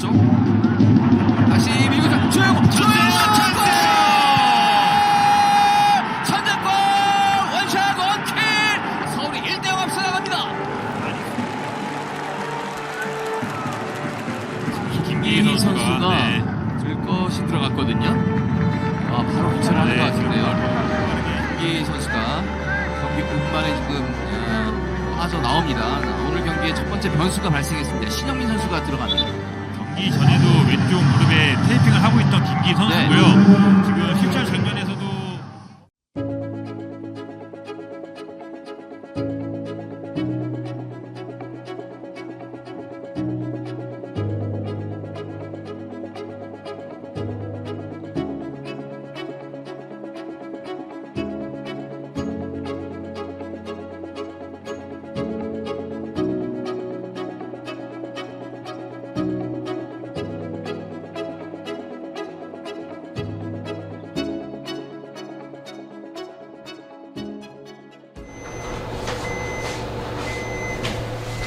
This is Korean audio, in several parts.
쪽 다시 밀고 조용호 선제골 원샷 원킬 서울이 1대0 앞서 나갑니다. 김기희 선수가 네. 들 것이 들어갔거든요. 바로 교체를 하는 것 같은데요. 김기희 선수가 경기 중반에 지금 빠져나옵니다. 오늘 경기의 첫 번째 변수가 발생했습니다. 신영민 선수가 들어갑니다. 경기 전에도 왼쪽 무릎에 테이핑을 하고 있던 김기희 선수고요. 지금 실전 장면에서도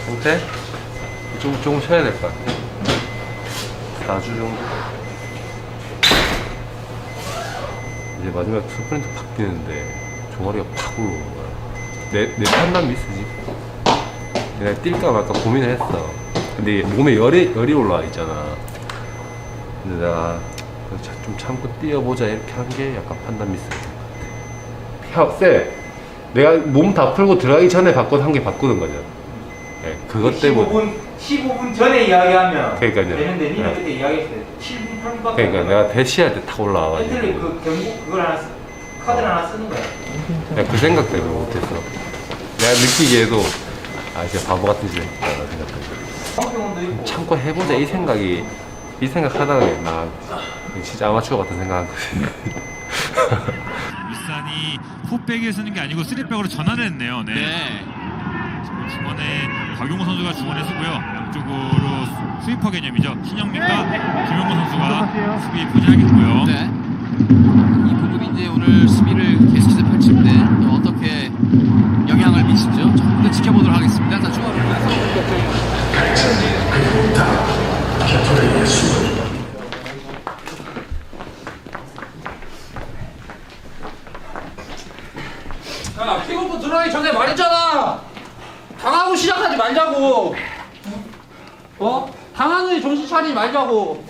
상태? 조금 쉬어야 될 것 같아. 4주 정도? 이제 마지막 스프린트 바뀌는데 종아리가 팍 올라오는 거야. 내 판단 미스지. 내가 뛸까 말까 고민을 했어. 근데 몸에 열이 올라와 있잖아. 근데 내가 좀 참고 뛰어보자 이렇게 한 게 약간 판단 미스인 것 같아. 쎄! 내가 몸 다 풀고 들어가기 전에 한 개 바꾸는 거잖아. 네, 그것 때문에 15분 전에 이야기하면 그러니까요. 되는데 니는 네. 그때 이야기했을 때 7분 8분밖에 그러니까 내가 대시할 때 탁 올라와가지고 팬들이 그 경고 그걸 하나 카드를 하나 쓰는 거야. 내가 그 생각 때문에 못했어. 내가 느끼기에도 진짜 바보 같은 짓 했다고 생각했어. 황병원도 있고 참고 해보자 이 생각 하다가 나 진짜 아마추어 같은 생각한 거지. 울산이 풋백에 쓰는 게 아니고 쓰리백으로 전환을 했네요. 네. 네. 지금 중원에 박용호 선수가 중원에 쓰고요. 양쪽으로 스위퍼 개념이죠. 신영민과 김영호 선수가 수비에 포진하겠고요. 네. 이 부분이 이제 오늘 수비를 계속해서 펼칠 때 또 어떻게 영향을 미치죠? 조금 더 지켜보도록 하겠습니다. 자, 중앙을 보면서 야, 킥오프 들어가기 전에 말했잖아. 당하고 시작하지 말자고. 당하는 정신 차리지 말자고.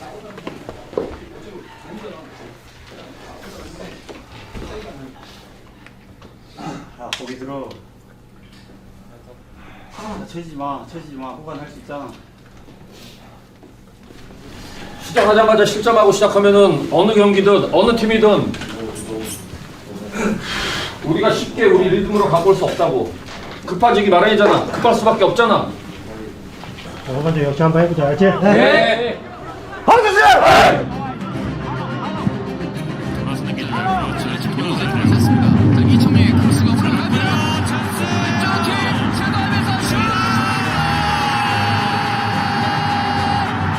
야, 거기 들어. 쳐지지 마. 후반 할 수 있잖아. 시작하자마자 실점하고 시작하면은 어느 경기든 어느 팀이든 우리가 쉽게 우리 리듬으로 가볼 수 없다고. 급해지기 마련이잖아. 급할 수밖에 없잖아. 먼저 역시 한번 해보자, 알지? 네. 돌아서는 게 좋아요. 지금 기록을 들어섰습니다. 자, 이청용의 크로스가 올라가면 왼쪽 킥 제거하면서 슛!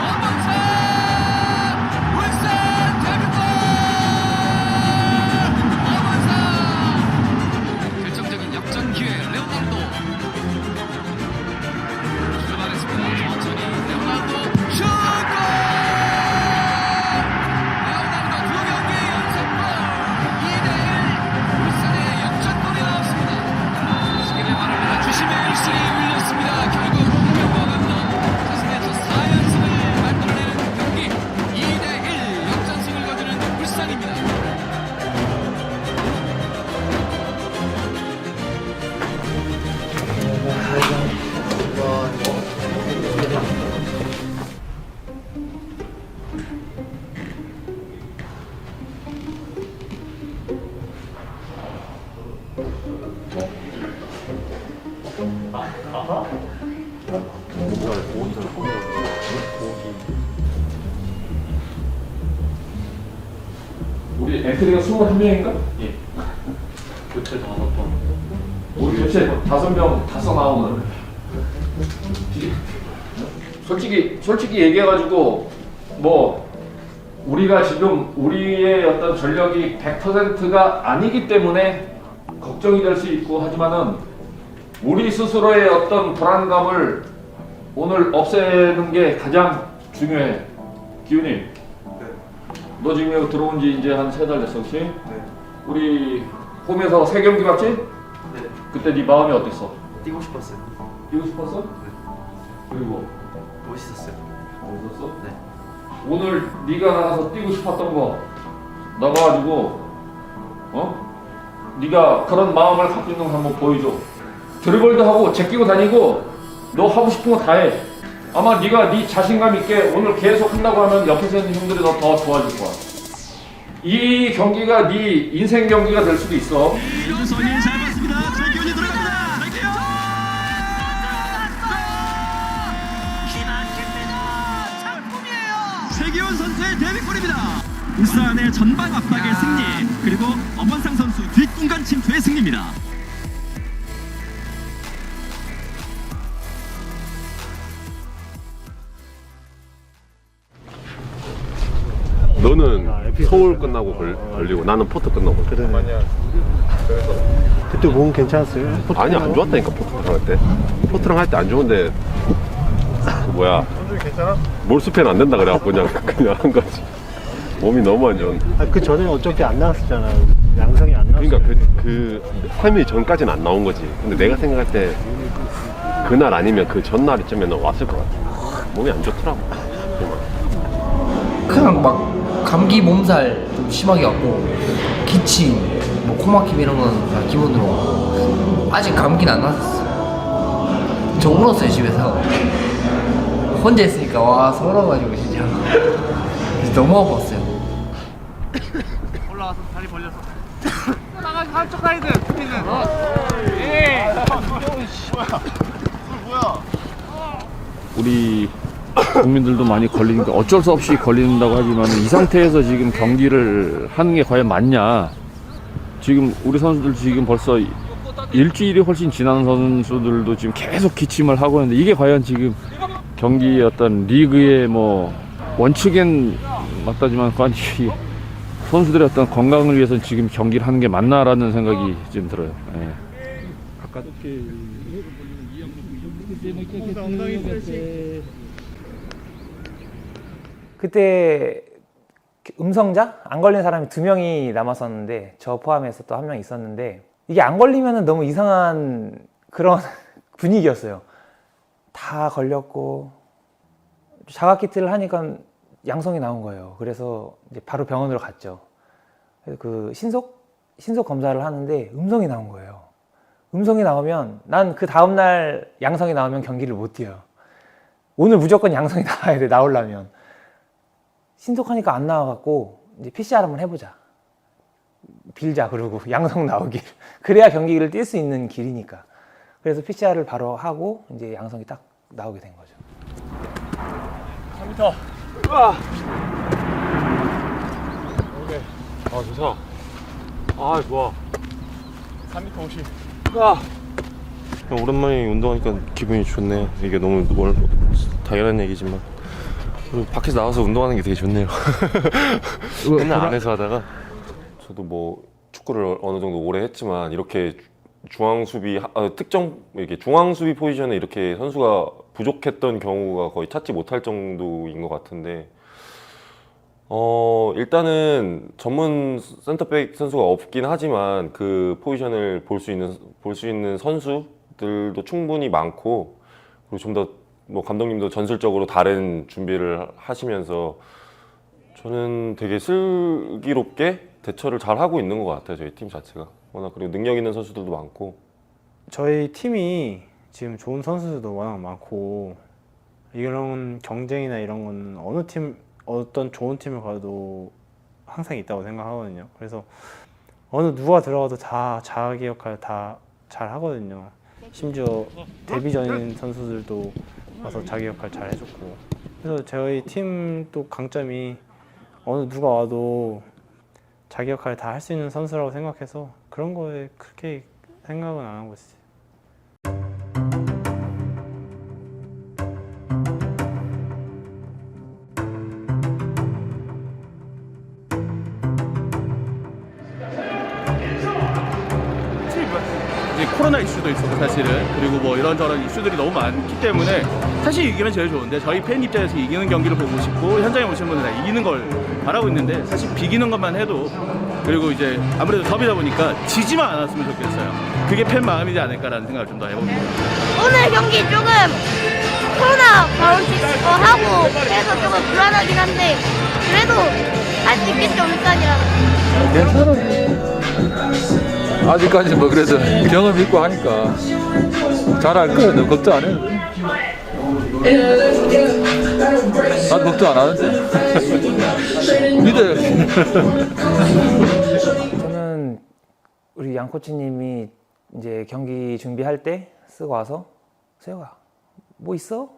엄원상! 울산 데뷔골! 엄원상! 결정적인 역전 기회 레오나르도 출발했습니다. 천천히 레오나르도 슛! 골! 레오나르도 두 경기 연속골 2대1 울산의 역전골이 나왔습니다. 시계를 바랍니다. 주심의 일신이 울렸습니다. 결국 홍명보 감독 자신의 첫 4연승을 만들어내는 경기 2대1 역전승을 거두는 울산입니다. 우리 엔트리가 21명인가? 예. 교체 5번. 우리 교체 5명 다섯 나오면 솔직히 얘기해가지고 뭐 우리가 지금 우리의 어떤 전력이 100%가 아니기 때문에 걱정이 될 수 있고 하지만은 우리 스스로의 어떤 불안감을 오늘 없애는 게 가장 중요해. 기훈이. 너 지금 여기 들어온 지 이제 한 3달 됐어, 그렇지? 네. 우리 홈에서 3경기 봤지? 네. 그때 네 마음이 어땠어? 뛰고 싶었어요. 뛰고 싶었어? 그리고 멋있었어요. 어땠어? 네. 오늘 네가 나가서 뛰고 싶었던 거 나가가지고 네가 그런 마음을 갖고 있는 거 한번 보여줘. 드리블도 하고 제끼고 다니고 너 하고 싶은 거 다 해. 아마 네가 네 자신감 있게 오늘 계속 한다고 하면 옆에서 있는 형들이 너 더 도와줄 거야. 이 경기가 네 인생 경기가 될 수도 있어. 이준성이 잘 봤습니다. 최기훈이 들어갑니다. 최기훈! 기막힙니다. 작품이에요. 최기훈 선수의 데뷔골입니다. 울산의 전방 압박의 승리, 그리고 엄원상 선수 뒷공간 침투의 승리입니다. 너는 서울 끝나고 걸리고 나는 포트 끝나고 걸리고. 그때 몸 괜찮았어요? 아니 안 좋았다니까 포트랑 할 때. 포트랑 할 때 안 좋은데 그 뭐야 몰수팬 안 된다 그래갖고 그냥 한 거지. 몸이 너무 안 좋은. 그 전에 어차피 안 나왔었잖아. 양성이 안 나왔어. 그러니까 그 3일 전까지는 안 나온 거지. 근데 내가 생각할 때 그날 아니면 그 전날쯤에는 왔을 것 같아. 몸이 안 좋더라고. 그냥 막 감기 몸살 좀 심하게 왔고 기침, 뭐 코막힘 이런 건 다 기본으로. 아직 감기는 안 났었어. 저 울었어요 집에서. 혼자 있으니까 와 서러워가지고 진짜 너무 아팠어요. 올라와서 다리 벌려서 나가 한쪽 사이드 스피는 예 뭐야 우리 국민들도 많이 걸리니까 어쩔 수 없이 걸린다고 하지만 이 상태에서 지금 경기를 하는 게 과연 맞냐. 지금 우리 선수들 지금 벌써 일주일이 훨씬 지난 선수들도 지금 계속 기침을 하고 있는데 이게 과연 지금 경기의 어떤 리그의 뭐 원칙엔 맞다지만 과연 이 선수들의 어떤 건강을 위해서 지금 경기를 하는 게 맞나라는 생각이 좀 들어요. 예. 아까 그때 음성자? 안 걸린 사람이 2명이 남았었는데 저 포함해서 또 1명 있었는데 이게 안 걸리면 너무 이상한 그런 분위기였어요. 다 걸렸고 자가키트를 하니까 양성이 나온 거예요. 그래서 이제 바로 병원으로 갔죠. 그래서 그 신속 검사를 하는데 음성이 나온 거예요. 음성이 나오면 난 그 다음날 양성이 나오면 경기를 못 뛰어요. 오늘 무조건 양성이 나와야 돼, 나오려면. 신속하니까 안 나와갖고 이제 PCR 한번 해보자. 빌자, 그러고 양성 나오길. 그래야 경기를 뛸 수 있는 길이니까. 그래서 PCR을 바로 하고 이제 양성이 딱 나오게 된 거죠. 3m. 오케이. 아 좋다. 아 좋아. 3m 50. 오랜만에 운동하니까 기분이 좋네요. 이게 너무 당연한 얘기지만 그리고 밖에서 나와서 운동하는 게 되게 좋네요. 맨날 안에서 하다가 저도 뭐 축구를 어느 정도 오래 했지만 이렇게 중앙 수비 특정 이렇게 중앙 수비 포지션에 이렇게 선수가 부족했던 경우가 거의 찾지 못할 정도인 것 같은데 일단은 전문 센터백 선수가 없긴 하지만 그 포지션을 볼 수 있는 선수들도 충분히 많고 그리고 좀 더 뭐 감독님도 전술적으로 다른 준비를 하시면서 저는 되게 슬기롭게 대처를 잘 하고 있는 것 같아요. 저희 팀 자체가 워낙 그리고 능력 있는 선수들도 많고 저희 팀이 지금 좋은 선수들도 워낙 많고 이런 경쟁이나 이런 건 어느 팀 어떤 좋은 팀을 가도 항상 있다고 생각하거든요. 그래서 어느 누가 들어가도 다 자기 역할 다 잘 하거든요. 심지어 데뷔 전인 선수들도 와서 자기 역할 잘 해줬고 그래서 저희 팀 또 강점이 어느 누가 와도 자기 역할 다 할 수 있는 선수라고 생각해서 그런 거에 그렇게 생각은 안 하고 있어요. 이제 코로나 이슈도 있었고 사실은 그리고 뭐 이런저런 이슈들이 너무 많기 때문에 사실 이기면 제일 좋은데 저희 팬 입장에서 이기는 경기를 보고 싶고 현장에 오신 분들 다 이기는 걸 바라고 있는데 사실 비기는 것만 해도 그리고 이제 아무래도 더비다 보니까 지지만 않았으면 좋겠어요. 그게 팬 마음이지 않을까라는 생각을 좀 더 해봅니다. 오늘 경기 조금 코로나 바로 하고 그래서 조금 불안하긴 한데 그래도 할 수 있겠죠 울산이라는. 괜찮아. 아직까지 뭐 그래도 경험 있고 하니까 잘할 거야. 너 걱정 안 해. 난 걱정 안 하는데. 믿어요. 저는 우리 양 코치님이 이제 경기 준비할 때 쓰고 와서 세호야 뭐 있어?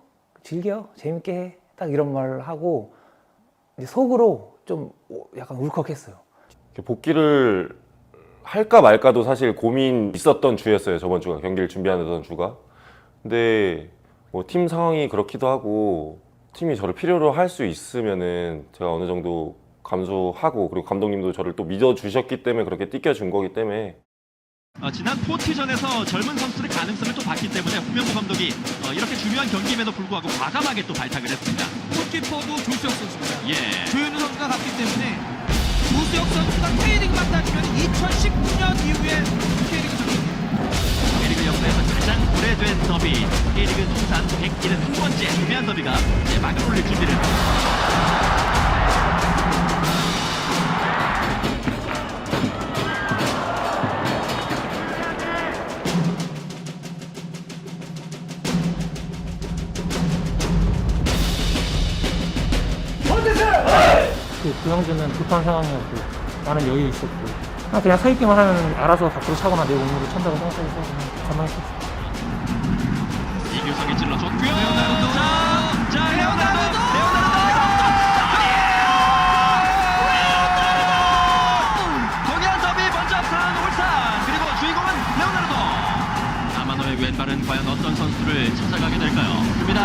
즐겨 재밌게 해. 딱 이런 말을 하고 이제 속으로 좀 약간 울컥했어요. 복귀를 할까 말까도 사실 고민 있었던 주였어요. 저번 주가 경기를 준비하던 주가. 근데 뭐 팀 상황이 그렇기도 하고 팀이 저를 필요로 할 수 있으면은 제가 어느 정도 감수하고 그리고 감독님도 저를 또 믿어주셨기 때문에 그렇게 띠껴준 거기 때문에. 지난 포티전에서 젊은 선수들의 가능성을 또 봤기 때문에 홍명보 감독이 이렇게 중요한 경기임에도 불구하고 과감하게 또 발탁을 했습니다. 골키퍼도 조수혁 선수입니다. 예. 조현우 선수가 갔기 때문에 조수혁 선수가 K리그만 따지면 2019년 이후에 K리그 선수입니다. K리그 역사에서 가장 오래된 더비, K리그 통산 171번째 중요한 더비가 이제 막을 올릴 준비를. 그 형주는 급한 상황이었고 나는 여유 있었고 그냥 서 있기만 하면 알아서 밖으로 차거나 내 몸으로 찬다고 생각해서 그냥 가만히 있었어. 이규성이 찔러줬고요. 자, 레오나르도. 동해안 더비 먼저 앞선 울산. 그리고 주인공은 레오나르도. 아마노의 왼발은 과연 어떤 선수를 찾아가게 될까요? 큽니다.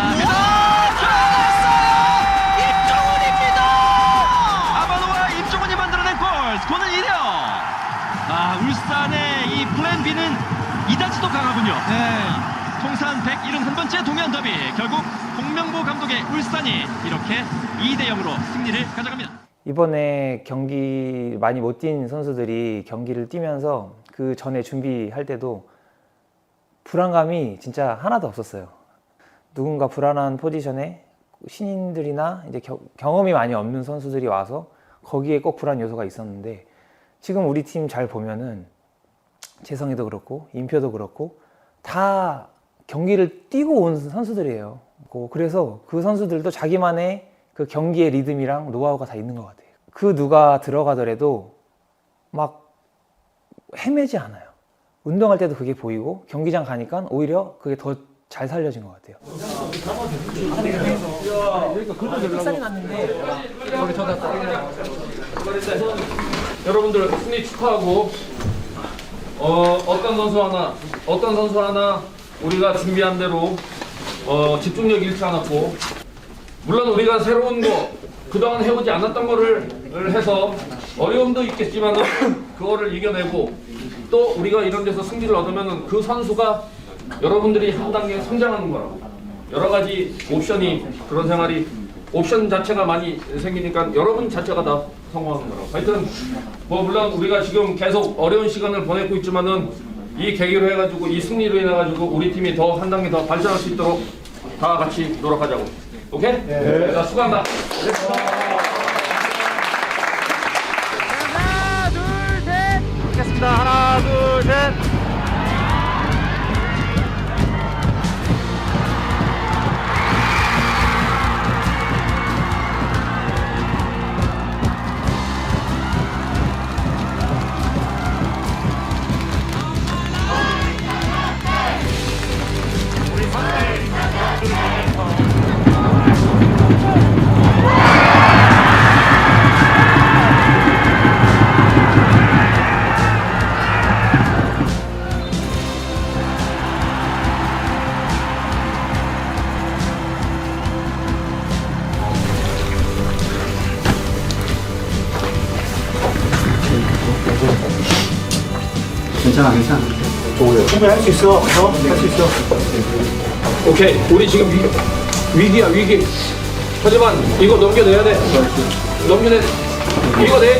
스코어는 1위. 울산의 이 플랜 B는 이다지도 강하군요. 네. 통산 171번째 동해안 더비. 결국 홍명보 감독의 울산이 이렇게 2대0으로 승리를 가져갑니다. 이번에 경기 많이 못 뛴 선수들이 경기를 뛰면서 그 전에 준비할 때도 불안감이 진짜 하나도 없었어요. 누군가 불안한 포지션에 신인들이나 이제 경험이 많이 없는 선수들이 와서 거기에 꼭 불안 요소가 있었는데 지금 우리 팀 잘 보면은 재성이도 그렇고 임표도 그렇고 다 경기를 뛰고 온 선수들이에요. 그래서 그 선수들도 자기만의 그 경기의 리듬이랑 노하우가 다 있는 것 같아요. 그 누가 들어가더라도 막 헤매지 않아요. 운동할 때도 그게 보이고 경기장 가니까 오히려 그게 더 잘 살려진 것 같아요. 흑살이 났는데 여러분들 승리 축하하고 어떤 선수 하나 우리가 준비한 대로 집중력 잃지 않았고 물론 우리가 새로운 거 그동안 해오지 않았던 거를 해서 어려움도 있겠지만 그거를 이겨내고 또 우리가 이런 데서 승리를 얻으면 그 선수가 여러분들이 한 단계 성장하는 거라고. 여러 가지 옵션이 그런 생활이 옵션 자체가 많이 생기니까 여러분 자체가 다 성공하는 거라고. 하여튼 뭐 물론 우리가 지금 계속 어려운 시간을 보내고 있지만은 이 계기로 해가지고 이 승리로 인해가지고 우리 팀이 더 한 단계 더 발전할 수 있도록 다 같이 노력하자고. 오케이? 네. 자, 수고한다. 하나, 둘, 셋. 찍겠습니다. 하나, 둘, 셋. 괜찮아. 충분히 할 수 있어. 할 수 있어. 오케이. 우리 지금 위기야, 위기. 하지만 이거 넘겨내야 돼. 넘겨내.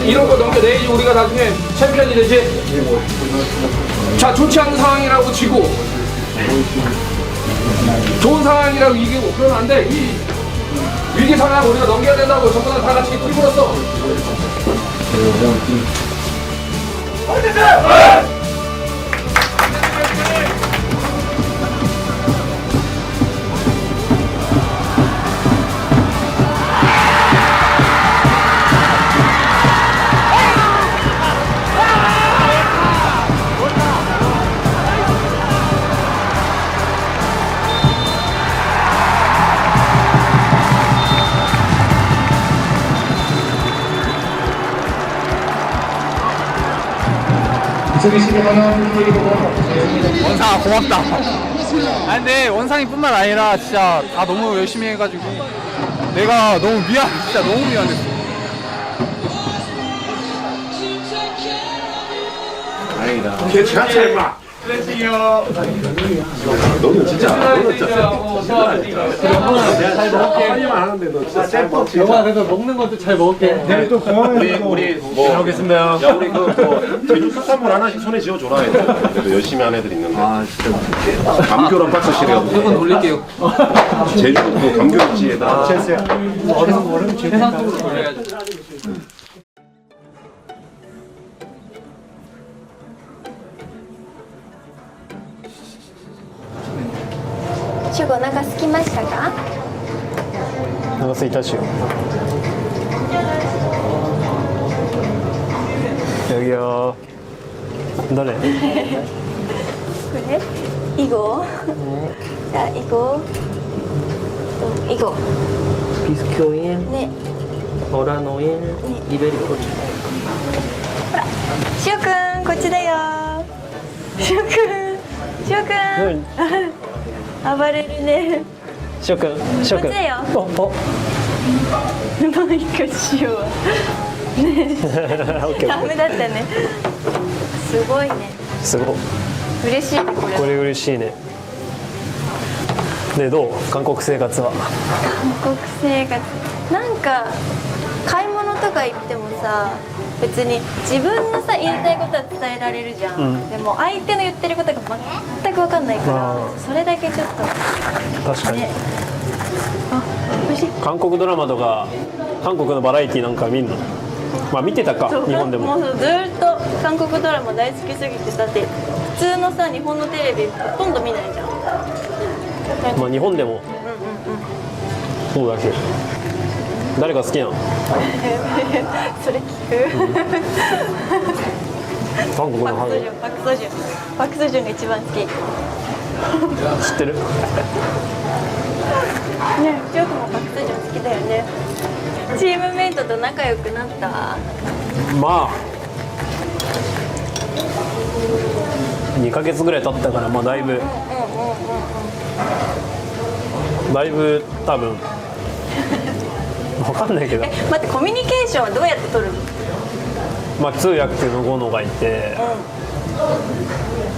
이런 거 넘겨내야지 우리가 나중에 챔피언이 되지. 자, 좋지 않은 상황이라고 치고 좋은 상황이라고 이기고 그러면 안 돼. 이 위기 상황 우리가 넘겨야 된다고 전부 다 같이 팀으로서. 원상아 고맙다. 아 근데 원상이뿐만 아니라 진짜 다 너무 열심히 해가지고 내가 너무 진짜 너무 미안했어. 영화 그래도 먹는 것도 잘 먹을게. 내일 또 공항에서 우리 뭐 뵙겠습니다. 야 우리 그 제주 특산물 하나씩 손에 쥐어줘라. 그래도 열심히 한 애들 있는 거. 아 진짜. 감교랑 박스실이요. 무조건 돌릴게요. 제주 그 감교지에다. 어디서 모르면 세상 쪽으로 돌려야죠. 主語お腹空きましたか？お腹すいたしよ。여기요. 너네. 그래? 이거. 자, 이거. 또 이거. 비스큐인, 네. 오라노인, 네. 이베리코치. しおくん、こっちだよ。しおくん。しおくん。暴れるね。しおくん。しおくん。こっちだよ。お。もう一回しよう。ねえ。ダメだったね。すごいね。すごい。嬉しいね、これ。これ嬉しいね。でどう？韓国生活は。韓国生活。なんか買い物とか行ってもさ。別に自分のさ言いたいことは伝えられるじゃん、でも相手の言ってることが全く分かんないからそれだけちょっと確かに、ね、あ、美味しい。韓国ドラマとか韓国のバラエティなんか見んの？まあ見てたか、そう日本でも。もうずっと韓国ドラマ大好きすぎて、だって普通のさ日本のテレビほとんど見ないじゃん。まあ日本でもそうだけど、誰が好きなの？それ聞く？韓国のパクソジュン、パクソジュン、パクソジュンが一番好き。知ってる？ね、ジョークもパクソジュン好きだよね。チームメイトと仲良くなった？まあ2ヶ月ぐらい経ったから、まあだいぶ多分分かんないけど、待って、コミュニケーションはどうやって取るの？まあ通訳のゴノがいて、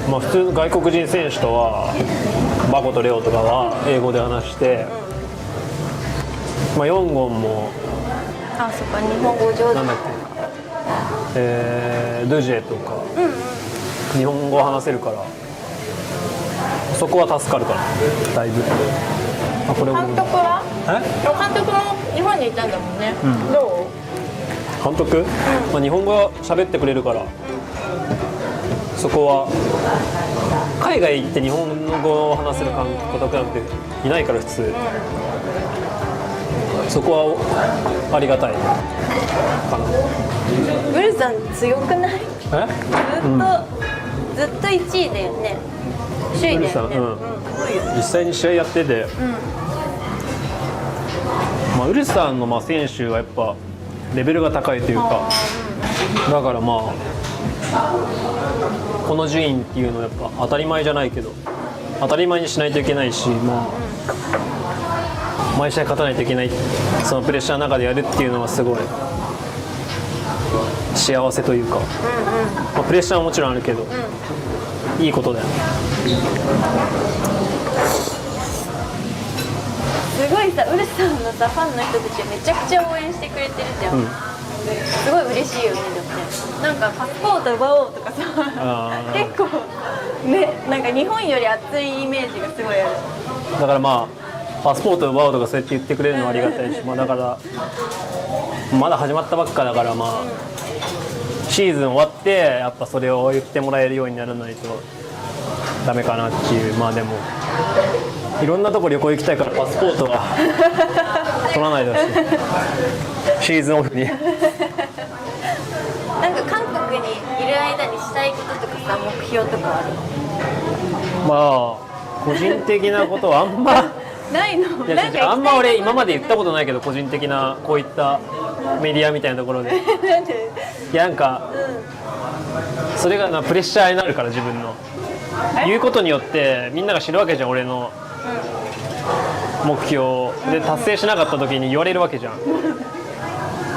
まあ普通の外国人選手とはバコとレオとかは英語で話して、まあヨンゴンもあ、そっか、日本語上手。なんだっけ、ドゥジェとか、日本語話せるから、そこは助かるからだいぶ。あ、これ監督は？監督も日本にいたんだもんね。どう？監督、まあ、日本語喋ってくれるから、そこは海外行って日本語を話せる監督なんていないから普通、そこはありがたいかな。ウルさん強くない？ずっと1位だよね。首位だよね。実際に試合やってて、まあ、ウルサンのまあ選手はやっぱレベルが高いというか、だからまあこの順位っていうのはやっぱ当たり前じゃないけど当たり前にしないといけないし、まあ、毎試合勝たないといけない、そのプレッシャーの中でやるっていうのはすごい幸せというか、まあ、プレッシャーはもちろんあるけど、いいことだよ。すごいさ、ウルさんのさファンの人たちめちゃくちゃ応援してくれてるじゃん、すごい嬉しいよね。でもね、なんかパスポート奪おうとかさ結構ね、なんか日本より熱いイメージがすごいある。だからまあパスポート奪おうとかそうやって言ってくれるのはありがたいし、まあだからまだ始まったばっかだから、まあシーズン終わってやっぱそれを言ってもらえるようにならないとダメかなっていう。まあでもいろんなとこ旅行行きたいからパスポートは取らないでほしい。シーズンオフになんか韓国にいる間にしたいこととかさ、目標とかある？まあ個人的なことはあんまないの？いや違う、あんま俺今まで言ったことないけど、個人的なこういったメディアみたいなところでなんで？いやなんか、それがプレッシャーになるから、自分の言うことによってみんなが知るわけじゃん、俺の目標で。達成しなかった時に言われるわけじゃん。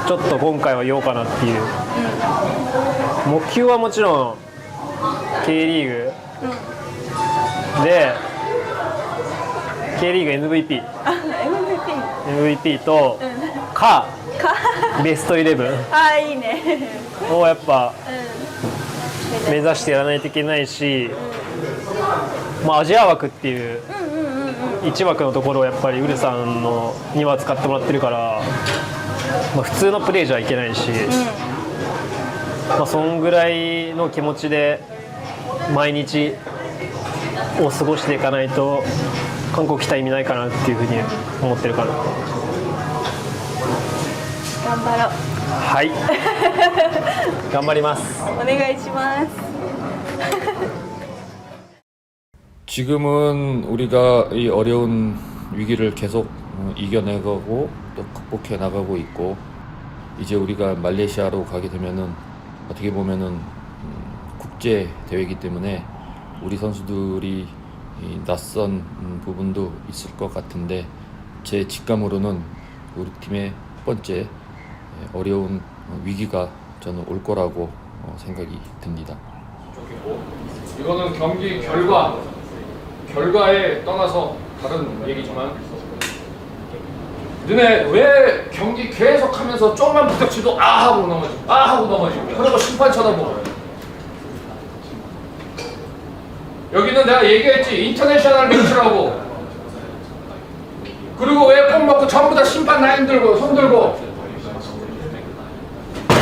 ちょっと今回は言おうかなっていう、目標はもちろん K リーグ、で K リーグ MVP とかベスト11あ、いいね。をやっぱ目指してやらないといけないし、まあアジア枠っていう1枠のところをやっぱりウルさんのには使ってもらってるから、まあ、普通のプレーじゃいけないし、まあそんぐらいの気持ちで毎日を過ごしていかないと韓国来た意味ないかなっていうふうに思ってるから。頑張ろう。はい頑張ります。お願いします。 지금은 우리가 이 어려운 위기를 계속 이겨내가고 또 극복해 나가고 있고, 이제 우리가 말레이시아로 가게 되면은 어떻게 보면은 국제 대회이기 때문에 우리 선수들이 이 낯선 부분도 있을 것 같은데, 제 직감으로는 우리 팀의 첫 번째 어려운 위기가 저는 올 거라고 생각이 듭니다. 이거는 경기 결과에 떠나서 다른 얘기지만, 너네 왜 경기 계속하면서 조금만 부닥치도 아 하고 넘어지고 그리고 심판 쳐다보고. 여기는 내가 얘기했지, 인터내셔널 매치라고. 그리고 왜 꼭 먹고 전부 다 심판 라인 들고 손 들고.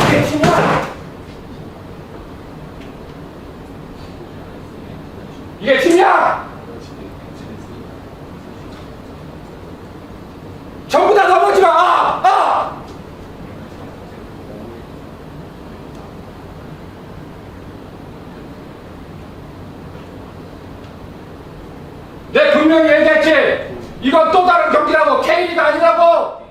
이게 팀이야. 이게 팀이야. 전부 다 넘어지 마. 내 분명히 얘기했지. 이건 또 다른 경기라고, K리가 아니라고.